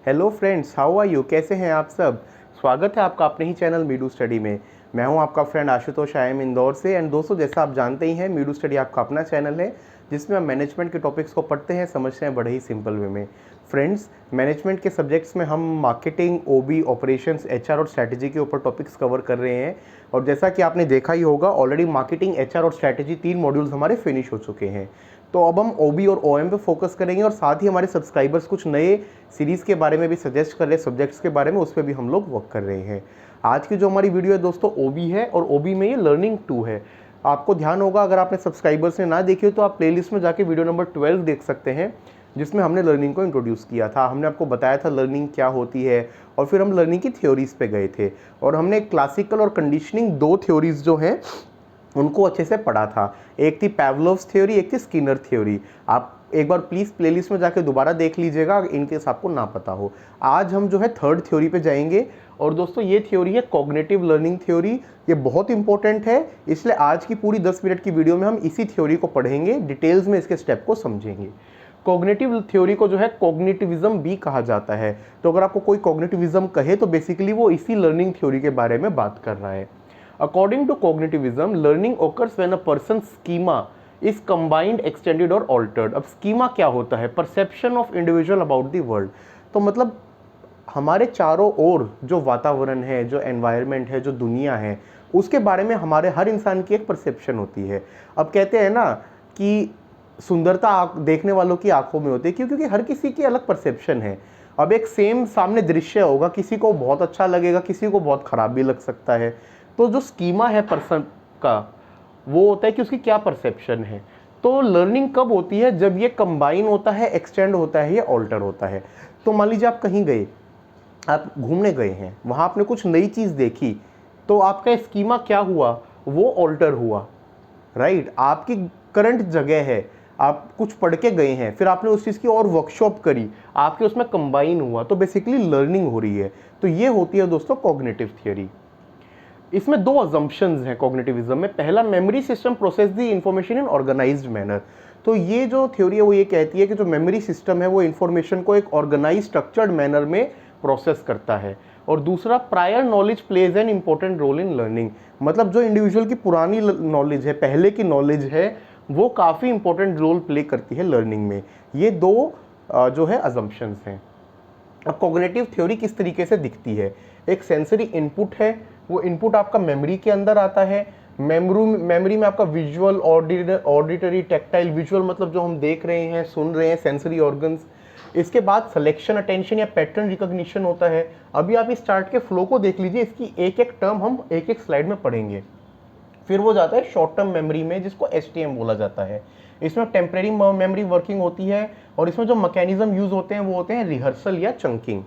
Hello friends, how are you? कैसे हैं आप सब? स्वागत है आपका अपने ही चैनल मीडू स्टडी में। मैं हूं आपका friend Ashutosh, I am Indore से। एंड दोस्तों, जैसा आप जानते ही हैं, मीडू स्टडी आपका अपना चैनल है जिसमें हम मैनेजमेंट के टॉपिक्स को पढ़ते हैं, समझते हैं बड़े ही सिंपल वे में। फ्रेंड्स, मैनेजमेंट के सब्जेक्ट्स में हम मार्केटिंग, ओबी, ऑपरेशंस, एचआर और स्ट्रैटेजी के ऊपर टॉपिक्स कवर कर रहे हैं। और जैसा कि आपने देखा ही होगा, ऑलरेडी मार्केटिंग, एचआर और स्ट्रैटेजी 3 मॉड्यूल्स हमारे फिनिश हो चुके हैं। तो अब हम ओबी और ओएम पे फोकस करेंगे और साथ ही हमारे सब्सक्राइबर्स कुछ नए सीरीज़ के बारे में भी सजेस्ट कर रहे हैं, सब्जेक्ट्स के बारे में, उस पर भी हम लोग वर्क कर रहे हैं। आज की जो हमारी वीडियो है दोस्तों, ओबी है और ओबी में ये लर्निंग 2 है। आपको ध्यान होगा, अगर आपने सब्सक्राइबर्स ने ना देखी हो तो आप प्लेलिस्ट में जाके वीडियो नंबर 12 देख सकते हैं, जिसमें हमने लर्निंग को इंट्रोड्यूस किया था। हमने आपको बताया था लर्निंग क्या होती है और फिर हम लर्निंग की थ्योरीज पे गए थे और हमने क्लासिकल और कंडीशनिंग 2 थ्योरीज जो हैं उनको अच्छे से पढ़ा था। एक थी पैवलोव्स थ्योरी, एक थी स्किनर थ्योरी। आप एक बार प्लीज़ प्लेलिस्ट में जाके दोबारा देख लीजिएगा इनकेस आपको ना पता हो। आज हम जो है थर्ड थ्योरी पे जाएंगे और दोस्तों ये थ्योरी है कॉग्निटिव लर्निंग थ्योरी। ये बहुत इंपॉर्टेंट है, इसलिए आज की पूरी 10 मिनट की वीडियो में हम इसी थ्योरी को पढ़ेंगे, डिटेल्स में इसके स्टेप को समझेंगे। कॉग्निटिव थ्योरी को जो है कॉग्निटिविज्म भी कहा जाता है। तो अगर आपको कोई कॉग्निटिविज्म कहे तो बेसिकली वो इसी लर्निंग थ्योरी के बारे में बात कर रहा है। According to cognitivism, learning occurs when a person's schema is combined, extended और altered। अब schema क्या होता है? Perception of individual about the world। तो मतलब हमारे चारों ओर जो वातावरण है, जो एनवायरनमेंट है, जो दुनिया है, उसके बारे में हमारे हर इंसान की एक परसेप्शन होती है। अब कहते हैं ना कि सुंदरता देखने वालों की आंखों में होती है, क्यों? क्योंकि हर किसी की अलग परसेप्शन है। अब एक सेम सामने दृश्य होगा, किसी को बहुत अच्छा लगेगा, किसी को बहुत खराब भी लग सकता है। तो जो स्कीमा है पर्सन का, वो होता है कि उसकी क्या परसेप्शन है। तो लर्निंग कब होती है? जब ये कंबाइन होता है, एक्सटेंड होता है या ऑल्टर होता है। तो मान लीजिए आप कहीं गए, आप घूमने गए हैं, वहाँ आपने कुछ नई चीज़ देखी, तो आपका स्कीमा क्या हुआ? वो ऑल्टर हुआ, राइट। आपकी करंट जगह है, आप कुछ पढ़ के गए हैं, फिर आपने उस चीज़ की और वर्कशॉप करी, आपके उसमें कंबाइन हुआ, तो बेसिकली लर्निंग हो रही है। तो ये होती है दोस्तों कॉग्निटिव थियरी। इसमें 2 अजम्पशंस हैं कॉग्निटिविज्म में। पहला, memory system process the information in organised manner. तो ये जो थ्योरी है वो ये कहती है कि जो मेमोरी सिस्टम है वो इंफॉर्मेशन को एक ऑर्गेनाइज स्ट्रक्चर्ड मैनर में प्रोसेस करता है। और दूसरा, prior knowledge plays an important role in learning. मतलब जो इंडिविजुअल की पुरानी नॉलेज है, पहले की नॉलेज है, वो काफ़ी इंपॉर्टेंट रोल प्ले करती है लर्निंग में। ये 2 जो है अजम्पशंस हैं। अब कॉग्निटिव थ्योरी किस तरीके से दिखती है? एक सेंसरी इनपुट है, वो इनपुट आपका मेमोरी के अंदर आता है। मेमोरी में आपका विजुअल, ऑडिटरी, टेक्टाइल। विजुअल मतलब जो हम देख रहे हैं, सुन रहे हैं, सेंसरी ऑर्गन्स। इसके बाद सिलेक्शन, अटेंशन या पैटर्न रिकॉग्निशन होता है। अभी आप इस चार्ट के फ्लो को देख लीजिए, इसकी एक एक टर्म हम एक एक स्लाइड में पढ़ेंगे। फिर वो जाता है शॉर्ट टर्म मेमोरी में, जिसको एसटीएम बोला जाता है। इसमें टेम्परेरी मेमोरी वर्किंग होती है और इसमें जो मैकेनिज्म यूज होते हैं वो होते हैं रिहर्सल या चंकिंग,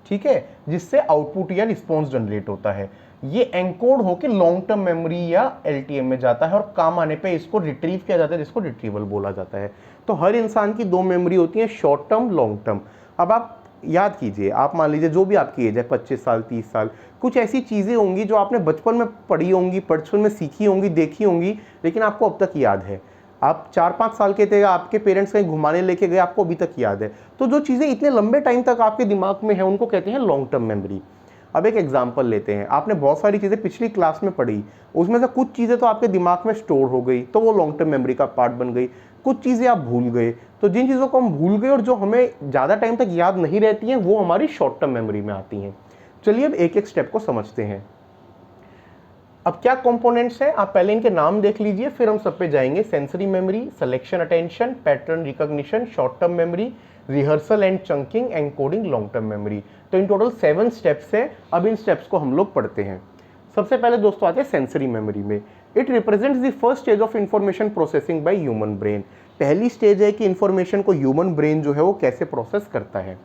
ठीक है, जिससे आउटपुट या रिस्पॉन्स जनरेट होता है। ये एंकोड होकर लॉन्ग टर्म मेमोरी या एलटीएम में जाता है और काम आने पे इसको रिट्रीव किया जाता है, जिसको रिट्रीवल बोला जाता है। तो हर इंसान की 2 मेमोरी होती है, शॉर्ट टर्म, लॉन्ग टर्म। अब आप याद कीजिए, आप मान लीजिए जो भी आपकी एज है, 25 साल, 30 साल, कुछ ऐसी चीज़ें होंगी जो आपने बचपन में पढ़ी होंगी, बचपन में सीखी होंगी, देखी होंगी, लेकिन आपको अब तक याद है। आप 4-5 साल के थे, आपके पेरेंट्स कहीं घुमाने लेके गए, आपको अभी तक याद है। तो जो चीज़ें इतने लंबे टाइम तक आपके दिमाग में है, उनको कहते हैं लॉन्ग टर्म मेमोरी। अब एक एग्जांपल लेते हैं, आपने बहुत सारी चीज़ें पिछली क्लास में पढ़ी, उसमें से कुछ चीज़ें तो आपके दिमाग में स्टोर हो गई, तो वो लॉन्ग टर्म मेमोरी का पार्ट बन गई। कुछ चीज़ें आप भूल गए, तो जिन चीज़ों को हम भूल गए और जो हमें ज़्यादा टाइम तक याद नहीं रहती हैं, वो हमारी शॉर्ट टर्म मेमोरी में आती हैं। चलिए अब एक एक स्टेप को समझते हैं। अब क्या कंपोनेंट्स हैं, आप पहले इनके नाम देख लीजिए, फिर हम सब पे जाएंगे। Sensory memory, selection attention, pattern recognition, short term memory, rehearsal and chunking, encoding, long term memory. तो इन टोटल 7 स्टेप्स हैं। अब इन स्टेप्स को हम लोग पढ़ते हैं। सबसे पहले दोस्तों आते हैं सेंसरी मेमोरी में। It represents the first stage of information processing by human brain. पहली स्टेज है कि इंफॉर्मेशन को ह्यूमन ब्रेन जो है वो कैसे प्रोसेस करता है।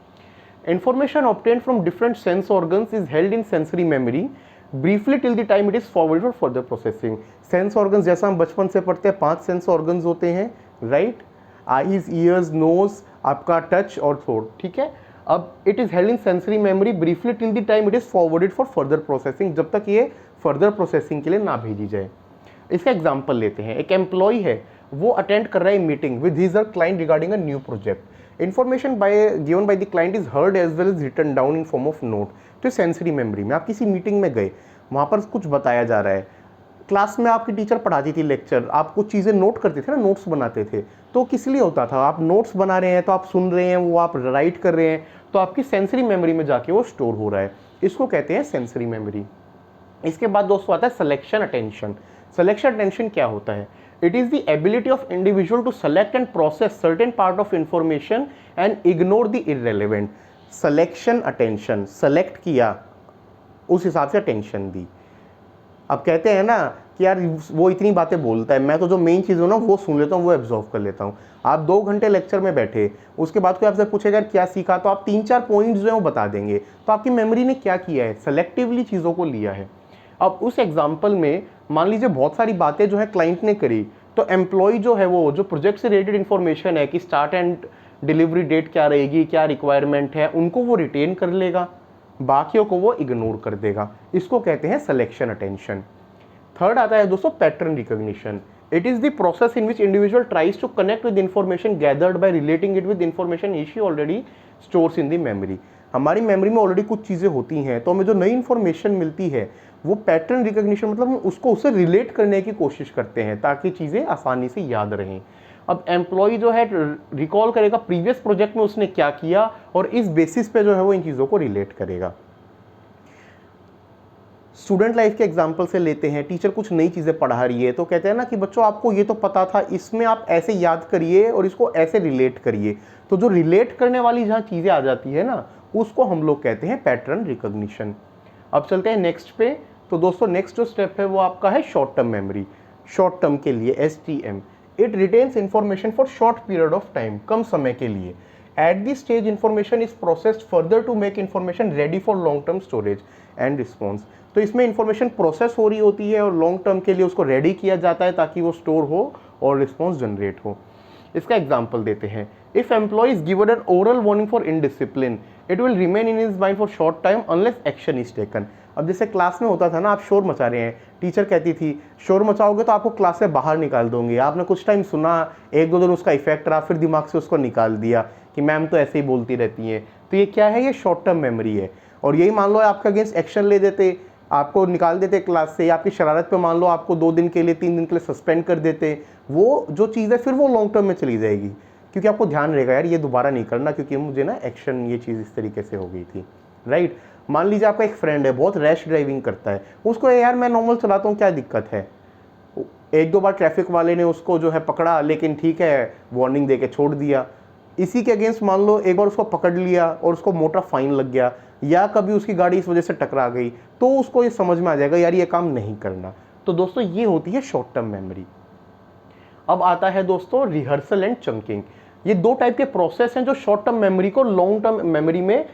Information obtained from different sense organs is held in sensory memory briefly till the time it is forwarded for further processing. Sense organs जैसा हम बचपन से पढ़ते हैं, 5 सेंस ऑर्गन्स होते हैं, राइट। आईज, ईयर्स, नोज, आपका टच और थ्रोट, ठीक है। अब it is held in sensory memory briefly till the time it is forwarded for further processing, जब तक ये फर्दर प्रोसेसिंग के लिए ना भेजी जाए। इसका एग्जाम्पल लेते हैं। एक एम्प्लॉय है, वो अटेंड कर रहा है meeting with his client regarding a new project. Information given by the client is heard as well as written down in form of note. तो सेंसरी मेमोरी में आप किसी मीटिंग में गए, वहाँ पर कुछ बताया जा रहा है, क्लास में आपकी टीचर पढ़ाती थी लेक्चर, आप कुछ चीज़ें नोट करते थे ना, नोट्स बनाते थे, तो किस लिए होता था, आप नोट्स बना रहे हैं तो आप सुन रहे हैं, वो आप राइट कर रहे हैं, तो आपकी सेंसरी मेमोरी में जाके वो स्टोर हो रहा है, इसको कहते हैं सेंसरी मेमोरी। इसके बाद दोस्तों आता है सिलेक्शन अटेंशन। सिलेक्शन अटेंशन क्या होता है? It is the ability of individual to select and process certain part of information and ignore the irrelevant. Selection attention, select किया, उस हिसाब से अटेंशन दी। अब कहते हैं ना कि यार वो इतनी बातें बोलता है, मैं तो जो मेन चीज़ हो ना वो सुन लेता हूँ, वो एब्जॉर्व कर लेता हूँ। आप 2 घंटे लेक्चर में बैठे, उसके बाद कोई आपसे पूछेगा यार क्या सीखा, तो आप 3-4 पॉइंट्स जो है वो बता देंगे। तो आपकी मेमोरी ने क्या किया है, सेलेक्टिवली चीज़ों को लिया है। अब उस एग्जाम्पल में मान लीजिए बहुत सारी बातें जो है क्लाइंट ने करी, तो एम्प्लॉय जो है वो जो प्रोजेक्ट से रिलेटेड इन्फॉर्मेशन है कि स्टार्ट एंड डिलीवरी डेट क्या रहेगी, क्या रिक्वायरमेंट है, उनको वो रिटेन कर लेगा, बाकियों को वो इग्नोर कर देगा। इसको कहते हैं सिलेक्शन अटेंशन। थर्ड आता है दोस्तों pattern recognition. It is the process in which individual tries to connect with information gathered by relating it with information इशी already stores in the memory. हमारी मेमोरी में ऑलरेडी कुछ चीज़ें होती हैं, तो हमें जो नई इन्फॉर्मेशन मिलती है वो पैटर्न रिकॉग्निशन, मतलब हम उसको उससे रिलेट करने की कोशिश करते हैं ताकि चीज़ें आसानी से याद रहें। अब एम्प्लॉय जो है रिकॉल करेगा प्रीवियस प्रोजेक्ट में उसने क्या किया, और इस बेसिस पे जो है वो इन चीज़ों को रिलेट करेगा। स्टूडेंट लाइफ के एग्जाम्पल से लेते हैं, टीचर कुछ नई चीज़ें पढ़ा रही है, तो कहते हैं ना कि बच्चों आपको ये तो पता था, इसमें आप ऐसे याद करिए और इसको ऐसे रिलेट करिए। तो जो रिलेट करने वाली जहाँ चीज़ें आ जाती है ना, उसको हम लोग कहते हैं पैटर्न रिकॉग्निशन। अब चलते हैं नेक्स्ट पे। तो दोस्तों नेक्स्ट जो स्टेप है वो आपका है short term memory. Short term के लिए STM, it retains information for short period of time, कम समय के लिए। At this stage information is processed further to make information ready for long term storage and response. तो इसमें information process हो रही होती है और लॉन्ग टर्म के लिए उसको रेडी किया जाता है ताकि वो स्टोर हो और रिस्पॉन्स जनरेट हो। इसका एग्जाम्पल देते हैं। If employ is given an oral warning for indiscipline, it will remain in his mind for short time unless action is taken. अब जैसे क्लास में होता था ना, आप शोर मचा रहे हैं, टीचर कहती थी शोर मचाओगे तो आपको क्लास से बाहर निकाल दूंगी। आपने कुछ टाइम सुना, 1-2 दिन उसका इफेक्ट रहा, फिर दिमाग से उसको निकाल दिया कि मैम तो ऐसे ही बोलती रहती हैं। तो ये क्या है, ये शॉर्ट टर्म मेमोरी है। और यही मान लो आपके अगेंस्ट एक्शन ले देते, आपको निकाल देते क्लास से, या आपकी शरारत पे मान लो आपको 2 दिन के लिए 3 दिन के लिए सस्पेंड कर देते, वो जो चीज़ है फिर वो लॉन्ग टर्म में चली जाएगी, क्योंकि आपको ध्यान रहेगा यार ये दोबारा नहीं करना, क्योंकि मुझे ना एक्शन ये चीज़ इस तरीके से हो गई थी, राइट। मान लीजिए आपका एक फ्रेंड है, बहुत रैश ड्राइविंग करता है, उसको यार मैं नॉर्मल चलाता हूँ क्या दिक्कत है, 1-2 बार ट्रैफिक वाले ने उसको जो है पकड़ा, लेकिन ठीक है वार्निंग दे के छोड़ दिया। इसी के अगेंस्ट मान लो एक बार उसको पकड़ लिया और उसको मोटा फाइन लग गया, या कभी उसकी गाड़ी इस वजह से टकरा गई, तो उसको ये समझ में आ जाएगा यार ये काम नहीं करना। तो दोस्तों ये होती है शॉर्ट टर्म मेमोरी। अब आता है दोस्तों रिहर्सल एंड चंकिंग। ये 2 टाइप के प्रोसेस हैं जो शॉर्ट टर्म मेमोरी को लॉन्ग टर्म मेमोरी में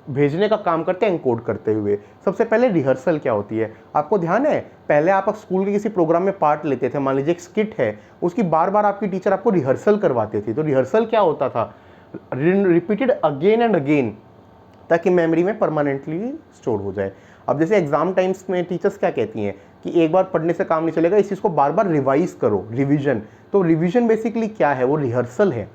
भेजने का काम करते हैं, एनकोड करते हुए। सबसे पहले रिहर्सल क्या होती है, आपको ध्यान है, पहले आप स्कूल के किसी प्रोग्राम में पार्ट लेते थे, मान लीजिए एक स्किट है, उसकी बार बार आपकी टीचर आपको रिहर्सल करवाती थी। तो रिहर्सल क्या होता था, रिपीटेड अगेन एंड अगेन, ताकि मेमोरी में परमानेंटली स्टोर हो जाए। अब जैसे एग्जाम टाइम्स में टीचर्स क्या कहती हैं कि एक बार पढ़ने से काम नहीं चलेगा, इस चीज़ को बार बार रिवाइज करो, रिवीजन। तो रिवीजन बेसिकली क्या है, वो रिहर्सल है।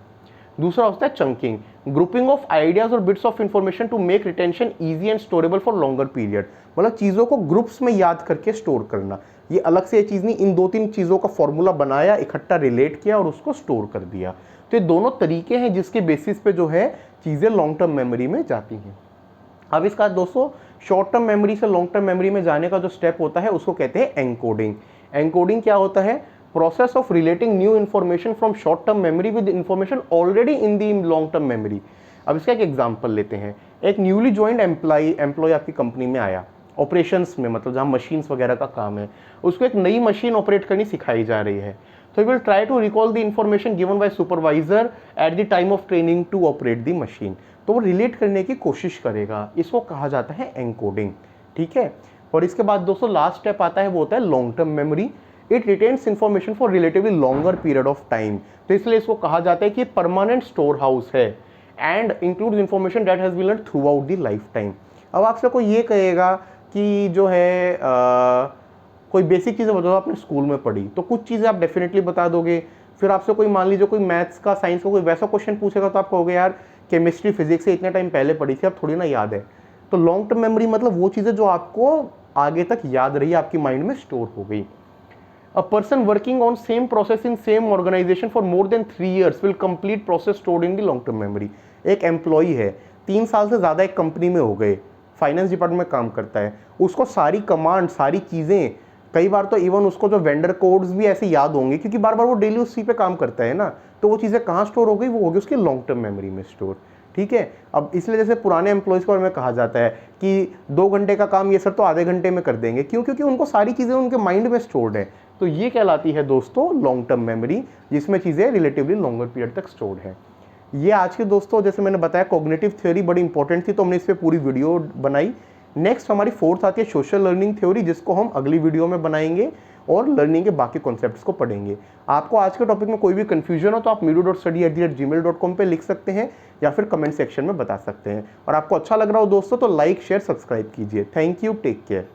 दूसरा होता है चंकिंग, ग्रुपिंग ऑफ आइडियाज और bits of information to make retention easy and storable for longer period. मतलब चीज़ों को ग्रुप्स में याद करके स्टोर करना। ये अलग से ये चीज़ नहीं, इन 2-3 चीज़ों का फॉर्मूला बनाया, इकट्ठा रिलेट किया और उसको स्टोर कर दिया। तो ये दोनों तरीके हैं जिसके बेसिस पे जो है चीज़ें लॉन्ग टर्म मेमोरी में जाती हैं। अब इसका दोस्तों शॉर्ट टर्म मेमोरी से लॉन्ग टर्म मेमोरी में जाने का जो स्टेप होता है उसको कहते हैं एनकोडिंग। एनकोडिंग क्या होता है, process of relating new information from short term memory with information already in the long term memory. अब इसका एक एग्जांपल लेते हैं। एक न्यूली ज्वाइंड एम्प्लॉय आपकी कंपनी में आया, ऑपरेशंस में, मतलब जहाँ मशीन्स वगैरह का काम है, उसको एक नई मशीन ऑपरेट करनी सिखाई जा रही है। तो he will try to recall the information given by supervisor at the time of training to operate the machine. तो वो रिलेट करने की कोशिश करेगा, इसको कहा जाता है एनकोडिंग, ठीक है। और इसके बाद दोस्तों लास्ट स्टेप आता है, वो होता है long term memory. It retains information for relatively longer period of time. तो इसलिए इसको कहा जाता है कि परमानेंट स्टोर हाउस है and includes information that has been learned throughout the lifetime. अब आपसे कोई ये कहेगा कि जो है कोई बेसिक चीज़ें बताओ आपने स्कूल में पढ़ी, तो कुछ चीज़ें आप डेफिनेटली बता दोगे, फिर आपसे कोई मान लीजिए कोई मैथ्स का, साइंस का कोई वैसा क्वेश्चन पूछेगा तो आप कहोगे यार केमिस्ट्री फिजिक्स से इतने टाइम पहले पढ़ी थी, अब थोड़ी ना याद है। तो लॉन्ग टर्म मेमोरी मतलब वो चीज़ें जो आपको आगे तक याद रही, आपकी माइंड में स्टोर हो गई। A person working on same process in same organization for more than 3 years will complete process stored in the long term memory। एक एम्प्लॉई है, 3 साल से ज़्यादा एक कंपनी में हो गए, फाइनेंस डिपार्टमेंट में काम करता है, उसको सारी कमांड, सारी चीज़ें, कई बार तो इवन उसको जो वेंडर कोड्स भी ऐसे याद होंगे क्योंकि बार बार वो डेली उसी पे काम करता है ना, तो वो चीज़ें कहाँ स्टोर हो गई, वो होगी उसकी लॉन्ग टर्म मेमोरी में स्टोर। ठीक है, अब इसलिए जैसे पुराने एम्प्लॉयज़ के बारे में कहा जाता है कि 2 घंटे का काम ये सर तो आधे घंटे में कर देंगे, क्यों? क्योंकि उनको सारी चीज़ें उनके माइंड में स्टोर्ड है। तो ये कहलाती है दोस्तों लॉन्ग टर्म मेमोरी, जिसमें चीज़ें रिलेटिवली लॉन्गर पीरियड तक स्टोर्ड है। ये आज के दोस्तों जैसे मैंने बताया कॉग्निटिव थ्योरी बड़ी इंपॉर्टेंट थी, तो हमने इस पर पूरी वीडियो बनाई। नेक्स्ट हमारी फोर्थ आती है सोशल लर्निंग थ्योरी, जिसको हम अगली वीडियो में बनाएंगे और लर्निंग के बाकी कॉन्सेप्ट्स को पढ़ेंगे। आपको आज के टॉपिक में कोई भी कंफ्यूजन हो तो आप meedu.study@gmail.com पे लिख सकते हैं या फिर कमेंट सेक्शन में बता सकते हैं। और आपको अच्छा लग रहा हो दोस्तों तो लाइक शेयर सब्सक्राइब कीजिए। Thank you, take care.